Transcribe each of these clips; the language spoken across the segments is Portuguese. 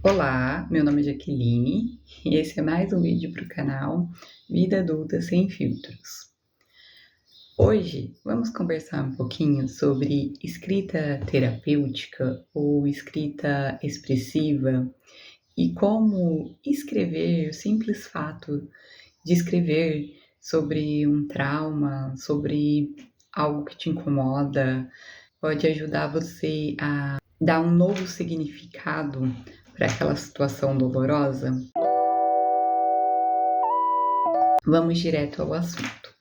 Olá, meu nome é Jaqueline e esse é mais um vídeo para o canal Vida Adulta Sem Filtros. Hoje vamos conversar um pouquinho sobre escrita terapêutica ou escrita expressiva e como escrever, o simples fato de escrever sobre um trauma, sobre algo que te incomoda, pode ajudar você a dar um novo significado para aquela situação dolorosa. Vamos direto ao assunto.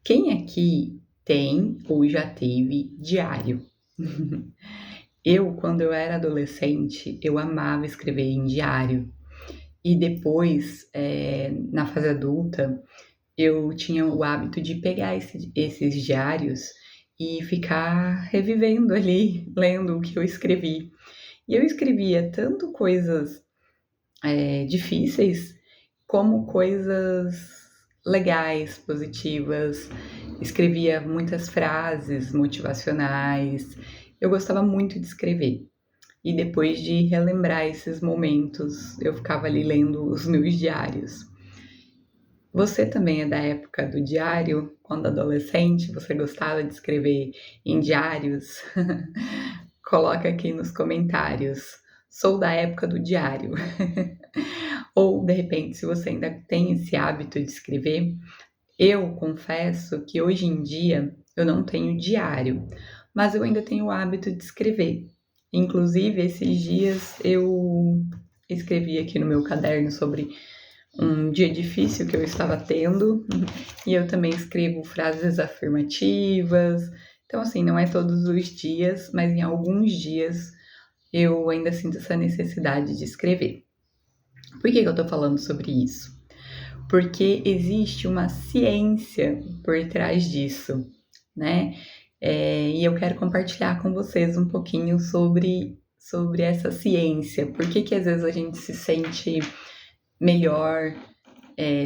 Quem aqui tem ou já teve diário? Eu, quando eu era adolescente, eu amava escrever em diário. E depois, na fase adulta, eu tinha o hábito de pegar esses diários e ficar revivendo ali, lendo o que eu escrevi. E eu escrevia tanto coisas difíceis, como coisas legais, positivas. Escrevia muitas frases motivacionais. Eu gostava muito de escrever. E depois de relembrar esses momentos, eu ficava ali lendo os meus diários. Você também é da época do diário? Quando adolescente, você gostava de escrever em diários? Coloca aqui nos comentários. Sou da época do diário. Ou, de repente, se você ainda tem esse hábito de escrever, eu confesso que hoje em dia eu não tenho diário, mas eu ainda tenho o hábito de escrever. Inclusive, esses dias eu escrevi aqui no meu caderno sobre um dia difícil que eu estava tendo, e eu também escrevo frases afirmativas. Então, assim, não é todos os dias, mas em alguns dias eu ainda sinto essa necessidade de escrever. Por que eu tô falando sobre isso? Porque existe uma ciência por trás disso, né? E eu quero compartilhar com vocês um pouquinho sobre essa ciência. Por que às vezes a gente se sente melhor,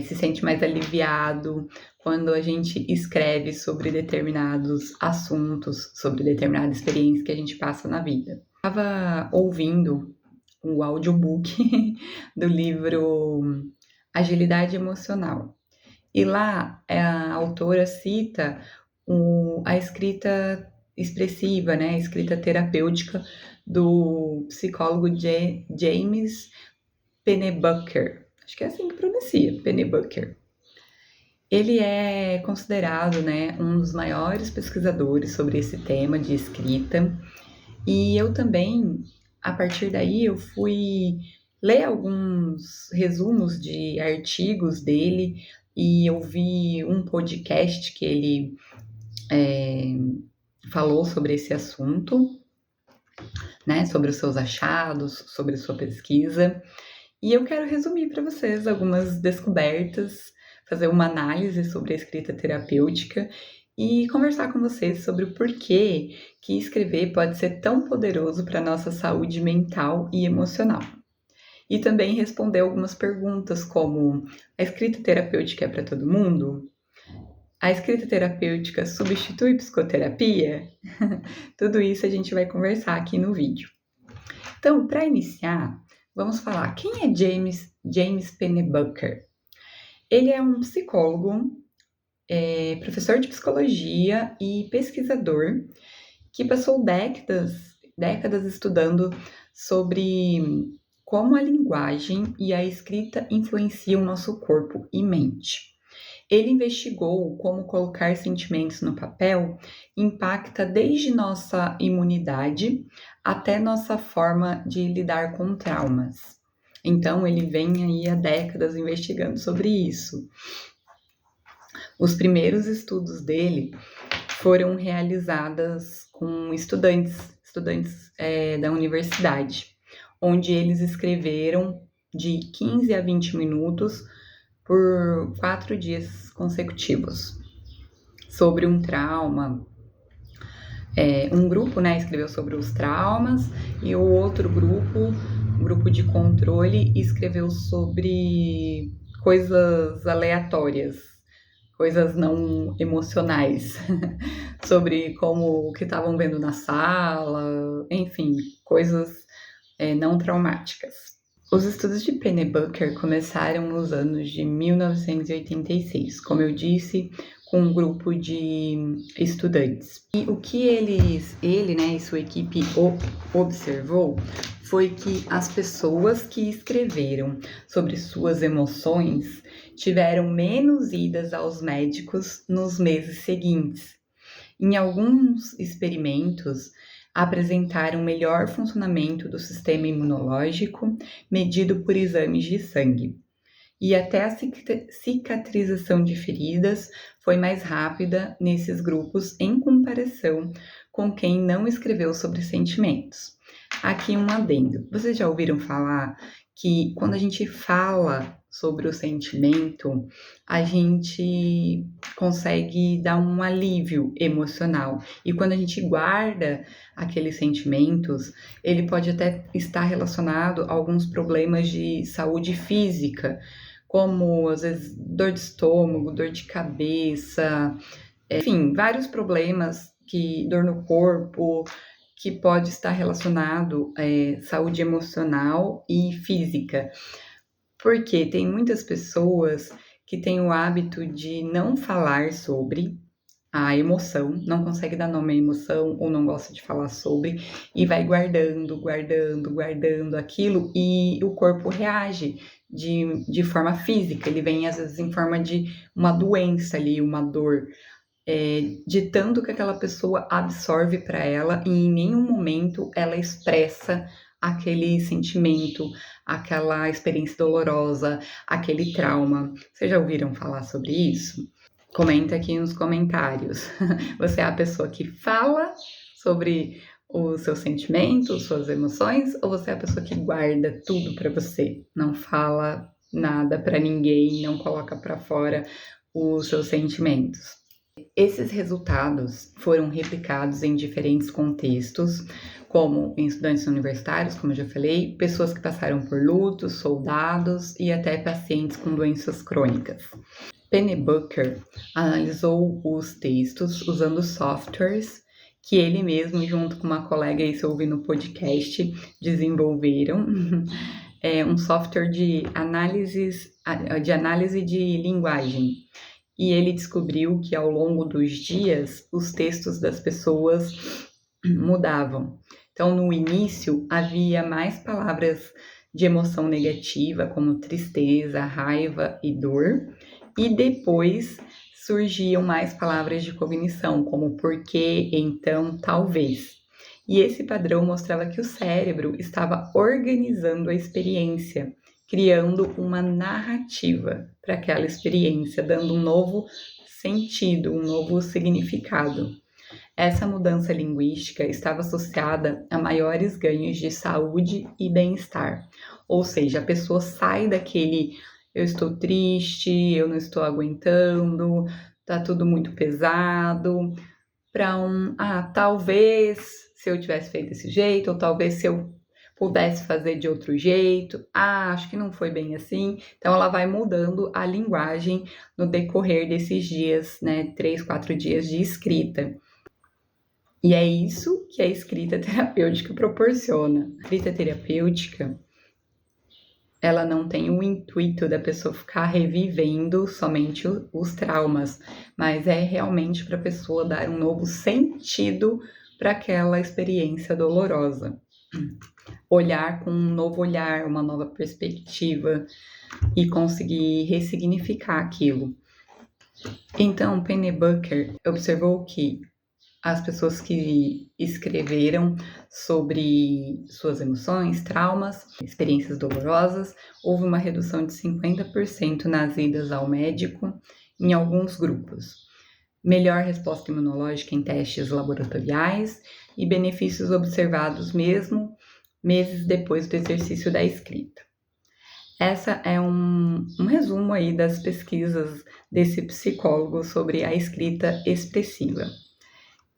se sente mais aliviado quando a gente escreve sobre determinados assuntos, sobre determinada experiência que a gente passa na vida. Eu estava ouvindo o audiobook do livro Agilidade Emocional. E lá a autora cita a escrita expressiva, né, a escrita terapêutica do psicólogo James Pennebaker. Acho que é assim que pronuncia, Pennebaker. Ele é considerado, né, um dos maiores pesquisadores sobre esse tema de escrita. E eu também, a partir daí, eu fui ler alguns resumos de artigos dele e eu vi um podcast que ele falou sobre esse assunto, né, sobre os seus achados, sobre sua pesquisa. E eu quero resumir para vocês algumas descobertas, fazer uma análise sobre a escrita terapêutica e conversar com vocês sobre o porquê que escrever pode ser tão poderoso para a nossa saúde mental e emocional. E também responder algumas perguntas como: a escrita terapêutica é para todo mundo? A escrita terapêutica substitui psicoterapia? Tudo isso a gente vai conversar aqui no vídeo. Então, para iniciar, vamos falar quem é James Pennebaker. Ele é um psicólogo, professor de psicologia e pesquisador que passou décadas estudando sobre como a linguagem e a escrita influenciam nosso corpo e mente. Ele investigou como colocar sentimentos no papel impacta desde nossa imunidade até nossa forma de lidar com traumas. Então, ele vem aí há décadas investigando sobre isso. Os primeiros estudos dele foram realizados com estudantes da universidade, onde eles escreveram de 15 a 20 minutos por 4 dias consecutivos sobre um trauma. Um grupo, né, escreveu sobre os traumas e o outro grupo, grupo de controle, escreveu sobre coisas aleatórias, coisas não emocionais, sobre como o que estavam vendo na sala, enfim, coisas não traumáticas. Os estudos de Pennebaker começaram nos anos de 1986, como eu disse, com um grupo de estudantes. E o que ele, né, e sua equipe observou foi que as pessoas que escreveram sobre suas emoções tiveram menos idas aos médicos nos meses seguintes. Em alguns experimentos, apresentaram melhor funcionamento do sistema imunológico, medido por exames de sangue. E até a cicatrização de feridas foi mais rápida nesses grupos em comparação com quem não escreveu sobre sentimentos. Aqui um adendo. Vocês já ouviram falar que quando a gente fala sobre o sentimento, a gente consegue dar um alívio emocional. E quando a gente guarda aqueles sentimentos, ele pode até estar relacionado a alguns problemas de saúde física, como às vezes dor de estômago, dor de cabeça, enfim, vários problemas dor no corpo, que pode estar relacionado à saúde emocional e física. Porque tem muitas pessoas que têm o hábito de não falar sobre a emoção, não consegue dar nome à emoção ou não gosta de falar sobre e vai guardando aquilo e o corpo reage de forma física, ele vem às vezes em forma de uma doença ali, uma dor, de tanto que aquela pessoa absorve para ela e em nenhum momento ela expressa aquele sentimento, aquela experiência dolorosa, aquele trauma. Vocês já ouviram falar sobre isso? Comenta aqui nos comentários. Você é a pessoa que fala sobre os seus sentimentos, suas emoções, ou você é a pessoa que guarda tudo para você? Não fala nada para ninguém, não coloca para fora os seus sentimentos. Esses resultados foram replicados em diferentes contextos, como em estudantes universitários, como eu já falei, pessoas que passaram por lutos, soldados e até pacientes com doenças crônicas. Pennebaker analisou os textos usando softwares que ele mesmo, junto com uma colega aí, se eu ouvir no podcast, desenvolveram. Um software de análise de linguagem. E ele descobriu que ao longo dos dias, os textos das pessoas mudavam. Então, no início, havia mais palavras de emoção negativa, como tristeza, raiva e dor, e depois surgiam mais palavras de cognição, como porquê, então, talvez. E esse padrão mostrava que o cérebro estava organizando a experiência, criando uma narrativa para aquela experiência, dando um novo sentido, um novo significado. Essa mudança linguística estava associada a maiores ganhos de saúde e bem-estar. Ou seja, a pessoa sai daquele eu estou triste, eu não estou aguentando, tá tudo muito pesado, para talvez se eu tivesse feito desse jeito, ou talvez se eu pudesse fazer de outro jeito, acho que não foi bem assim. Então ela vai mudando a linguagem no decorrer desses dias, né, 3, 4 dias de escrita. E é isso que a escrita terapêutica proporciona. A escrita terapêutica, ela não tem o intuito da pessoa ficar revivendo somente os traumas, mas é realmente para a pessoa dar um novo sentido para aquela experiência dolorosa. Olhar com um novo olhar, uma nova perspectiva e conseguir ressignificar aquilo. Então, Pennebaker observou que as pessoas que escreveram sobre suas emoções, traumas, experiências dolorosas, houve uma redução de 50% nas idas ao médico em alguns grupos. Melhor resposta imunológica em testes laboratoriais e benefícios observados mesmo meses depois do exercício da escrita. Essa é um resumo aí das pesquisas desse psicólogo sobre a escrita expressiva.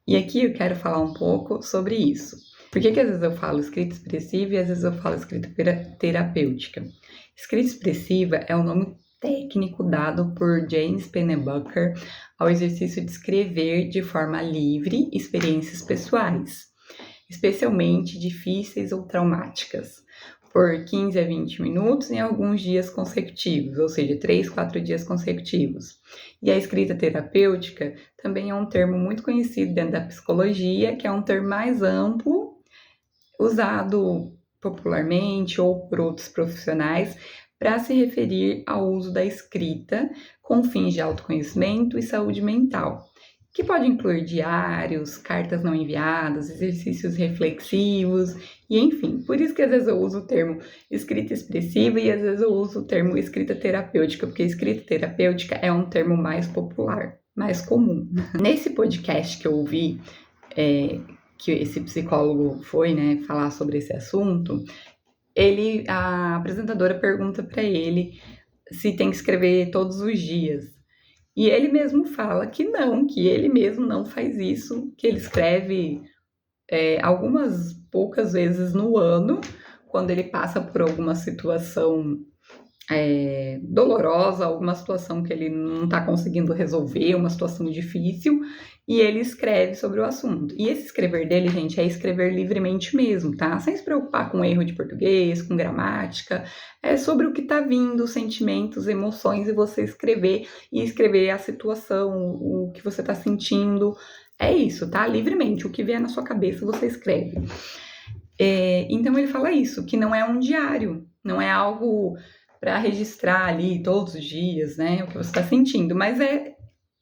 E aqui eu quero falar um pouco sobre isso. Por que às vezes eu falo escrita expressiva e às vezes eu falo escrita terapêutica? Escrita expressiva é o nome técnico dado por James Pennebaker ao exercício de escrever de forma livre experiências pessoais, especialmente difíceis ou traumáticas. por 15 a 20 minutos em alguns dias consecutivos, ou seja, 3, 4 dias consecutivos. E a escrita terapêutica também é um termo muito conhecido dentro da psicologia, que é um termo mais amplo, usado popularmente ou por outros profissionais para se referir ao uso da escrita com fins de autoconhecimento e saúde mental, que pode incluir diários, cartas não enviadas, exercícios reflexivos e enfim. Por isso que às vezes eu uso o termo escrita expressiva e às vezes eu uso o termo escrita terapêutica, porque escrita terapêutica é um termo mais popular, mais comum. Nesse podcast que eu ouvi, que esse psicólogo foi, né, falar sobre esse assunto, a apresentadora pergunta para ele se tem que escrever todos os dias. E ele mesmo fala que não, que ele mesmo não faz isso, que ele escreve algumas poucas vezes no ano, quando ele passa por alguma situação dolorosa, alguma situação que ele não está conseguindo resolver, uma situação difícil, e ele escreve sobre o assunto. E esse escrever dele, gente, é escrever livremente mesmo, tá? Sem se preocupar com erro de português, com gramática, é sobre o que tá vindo, sentimentos, emoções, e você escrever, e escrever a situação, o que você tá sentindo. É isso, tá? Livremente, o que vier na sua cabeça, você escreve. Então ele fala isso, que não é um diário, não é algo para registrar ali todos os dias, né, o que você está sentindo, mas é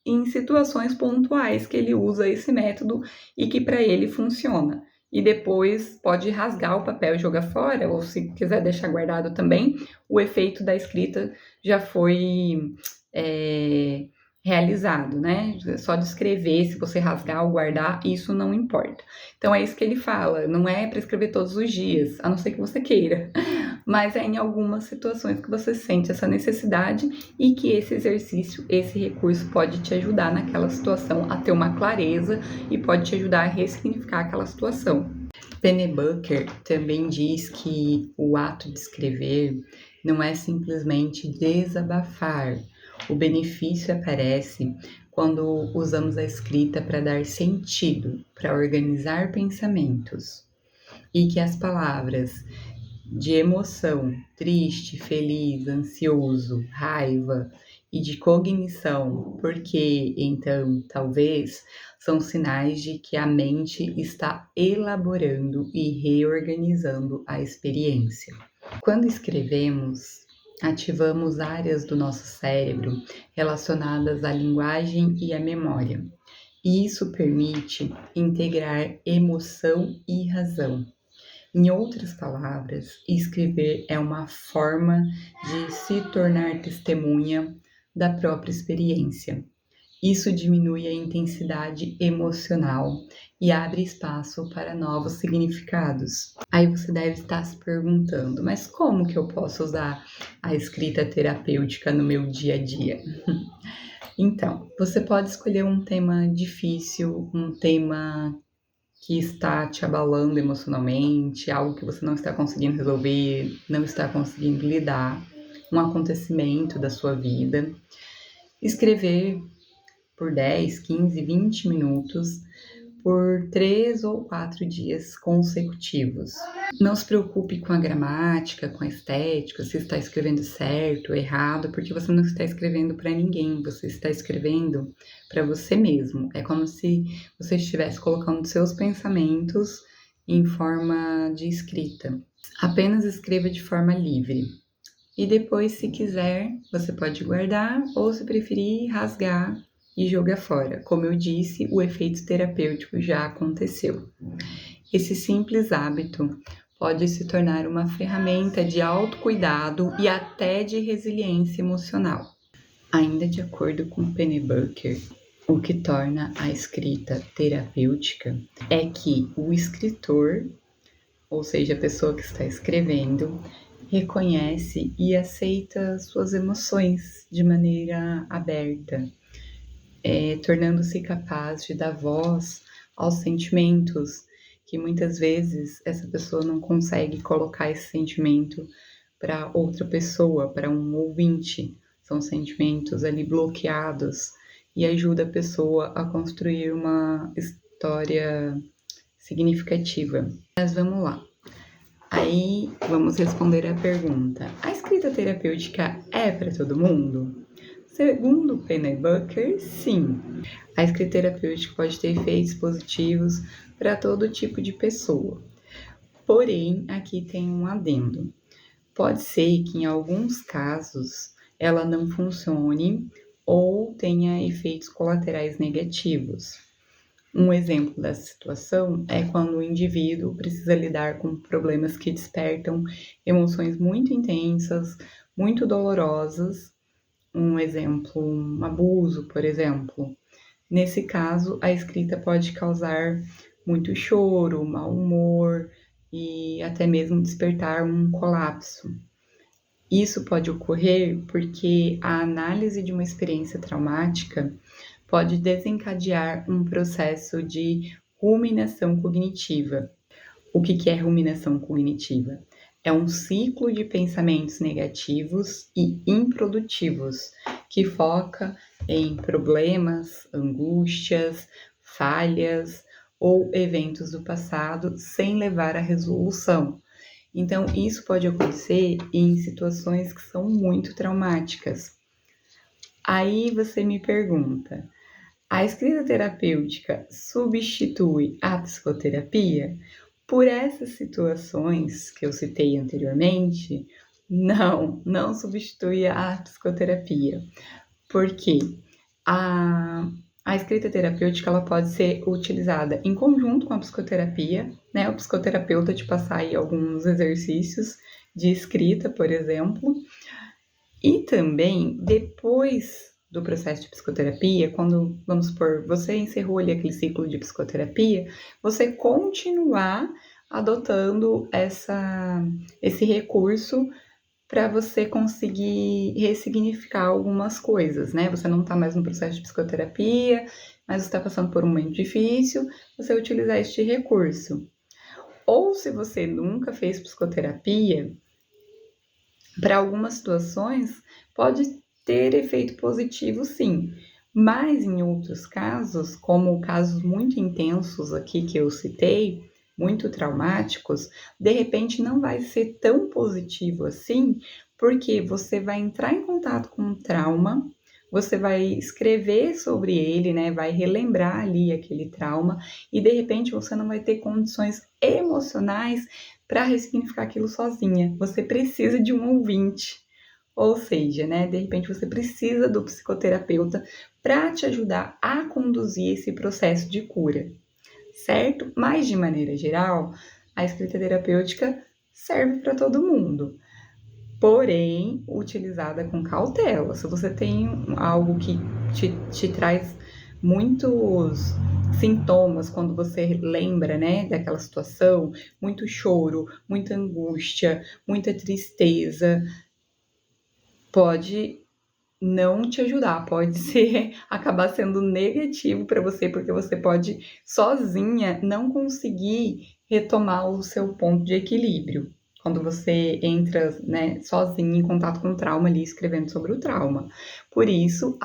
em situações pontuais que ele usa esse método e que para ele funciona. E depois pode rasgar o papel e jogar fora, ou se quiser deixar guardado também, o efeito da escrita já foi realizado, né? Só de escrever, se você rasgar ou guardar, isso não importa. Então é isso que ele fala, não é para escrever todos os dias, a não ser que você queira, mas é em algumas situações que você sente essa necessidade e que esse exercício, esse recurso pode te ajudar naquela situação a ter uma clareza e pode te ajudar a ressignificar aquela situação. Pennebaker também diz que o ato de escrever não é simplesmente desabafar. O benefício aparece quando usamos a escrita para dar sentido, para organizar pensamentos, e que as palavras de emoção, triste, feliz, ansioso, raiva e de cognição, porque então talvez são sinais de que a mente está elaborando e reorganizando a experiência. Quando escrevemos, ativamos áreas do nosso cérebro relacionadas à linguagem e à memória. E isso permite integrar emoção e razão. Em outras palavras, escrever é uma forma de se tornar testemunha da própria experiência. Isso diminui a intensidade emocional e abre espaço para novos significados. Aí você deve estar se perguntando, mas como que eu posso usar a escrita terapêutica no meu dia a dia? Então, você pode escolher um tema difícil, um tema que está te abalando emocionalmente, algo que você não está conseguindo resolver, não está conseguindo lidar, um acontecimento da sua vida. Escrever por 10, 15, 20 minutos por 3 ou 4 dias consecutivos. Não se preocupe com a gramática, com a estética, se está escrevendo certo ou errado, porque você não está escrevendo para ninguém, você está escrevendo para você mesmo. É como se você estivesse colocando seus pensamentos em forma de escrita. Apenas escreva de forma livre. E depois, se quiser, você pode guardar ou, se preferir, rasgar e jogar fora. Como eu disse, o efeito terapêutico já aconteceu. Esse simples hábito pode se tornar uma ferramenta de autocuidado e até de resiliência emocional. Ainda de acordo com Pennebaker, o que torna a escrita terapêutica é que o escritor, ou seja, a pessoa que está escrevendo, reconhece e aceita suas emoções de maneira aberta, tornando-se capaz de dar voz aos sentimentos que muitas vezes essa pessoa não consegue colocar esse sentimento para outra pessoa, para um ouvinte. São sentimentos ali bloqueados e ajuda a pessoa a construir uma história significativa. Mas vamos lá. Aí vamos responder a pergunta: a escrita terapêutica é para todo mundo? Segundo Pennebucker, sim. A escrita terapêutica pode ter efeitos positivos para todo tipo de pessoa. Porém, aqui tem um adendo. Pode ser que em alguns casos ela não funcione ou tenha efeitos colaterais negativos. Um exemplo dessa situação é quando o indivíduo precisa lidar com problemas que despertam emoções muito intensas, muito dolorosas. Um exemplo, um abuso, por exemplo. Nesse caso, a escrita pode causar muito choro, mau humor e até mesmo despertar um colapso. Isso pode ocorrer porque a análise de uma experiência traumática pode desencadear um processo de ruminação cognitiva. O que é ruminação cognitiva? É um ciclo de pensamentos negativos e improdutivos que foca em problemas, angústias, falhas ou eventos do passado sem levar à resolução. Então, isso pode acontecer em situações que são muito traumáticas. Aí você me pergunta: a escrita terapêutica substitui a psicoterapia? Por essas situações que eu citei anteriormente, não substitui a psicoterapia. Por quê? A escrita terapêutica ela pode ser utilizada em conjunto com a psicoterapia, né? O psicoterapeuta te passar aí alguns exercícios de escrita, por exemplo, e também depois do processo de psicoterapia, quando, vamos supor, você encerrou ali aquele ciclo de psicoterapia, você continuar adotando esse recurso para você conseguir ressignificar algumas coisas, né? Você não está mais no processo de psicoterapia, mas está passando por um momento difícil, você utilizar este recurso. Ou se você nunca fez psicoterapia, para algumas situações pode ter efeito positivo, sim, mas em outros casos, como casos muito intensos aqui que eu citei, muito traumáticos, de repente não vai ser tão positivo assim, porque você vai entrar em contato com o trauma, você vai escrever sobre ele, né? Vai relembrar ali aquele trauma e de repente você não vai ter condições emocionais para ressignificar aquilo sozinha. Você precisa de um ouvinte. Ou seja, né, de repente você precisa do psicoterapeuta para te ajudar a conduzir esse processo de cura, certo? Mas de maneira geral, a escrita terapêutica serve para todo mundo, porém utilizada com cautela. Se você tem algo que te traz muitos sintomas quando você lembra, né, daquela situação, muito choro, muita angústia, muita tristeza, pode não te ajudar, pode ser acabar sendo negativo para você, porque você pode sozinha não conseguir retomar o seu ponto de equilíbrio. Quando você entra, né, sozinho em contato com o trauma ali, escrevendo sobre o trauma. Por isso,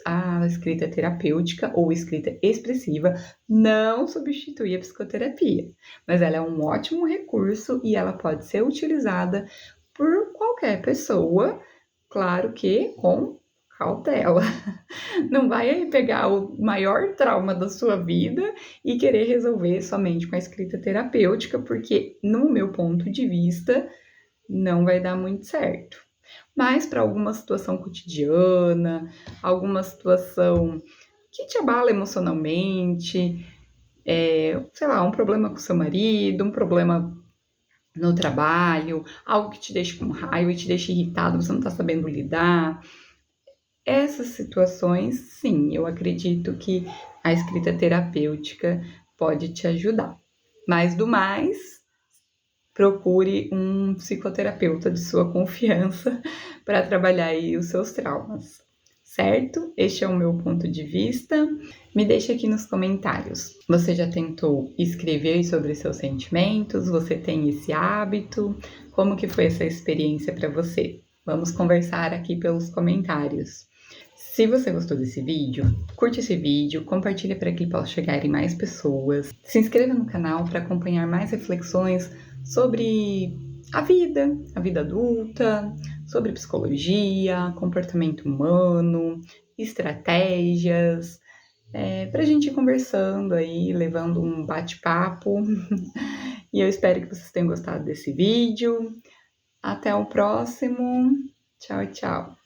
a escrita terapêutica ou escrita expressiva não substitui a psicoterapia, mas ela é um ótimo recurso e ela pode ser utilizada por qualquer pessoa, claro que com cautela. Não vai aí pegar o maior trauma da sua vida e querer resolver somente com a escrita terapêutica, porque, no meu ponto de vista, não vai dar muito certo. Mas para alguma situação cotidiana, alguma situação que te abala emocionalmente, sei lá, um problema com seu marido, um problema no trabalho, algo que te deixa com raiva e te deixa irritado, você não está sabendo lidar. Essas situações, sim, eu acredito que a escrita terapêutica pode te ajudar. Mas do mais, procure um psicoterapeuta de sua confiança para trabalhar aí os seus traumas, certo? Este é o meu ponto de vista. Me deixe aqui nos comentários. Você já tentou escrever sobre seus sentimentos? Você tem esse hábito? Como que foi essa experiência para você? Vamos conversar aqui pelos comentários. Se você gostou desse vídeo, curte esse vídeo, compartilha para que possa chegar em mais pessoas. Se inscreva no canal para acompanhar mais reflexões sobre a vida adulta, sobre psicologia, comportamento humano, estratégias, para a gente ir conversando aí, levando um bate-papo. E eu espero que vocês tenham gostado desse vídeo. Até o próximo. Tchau, tchau.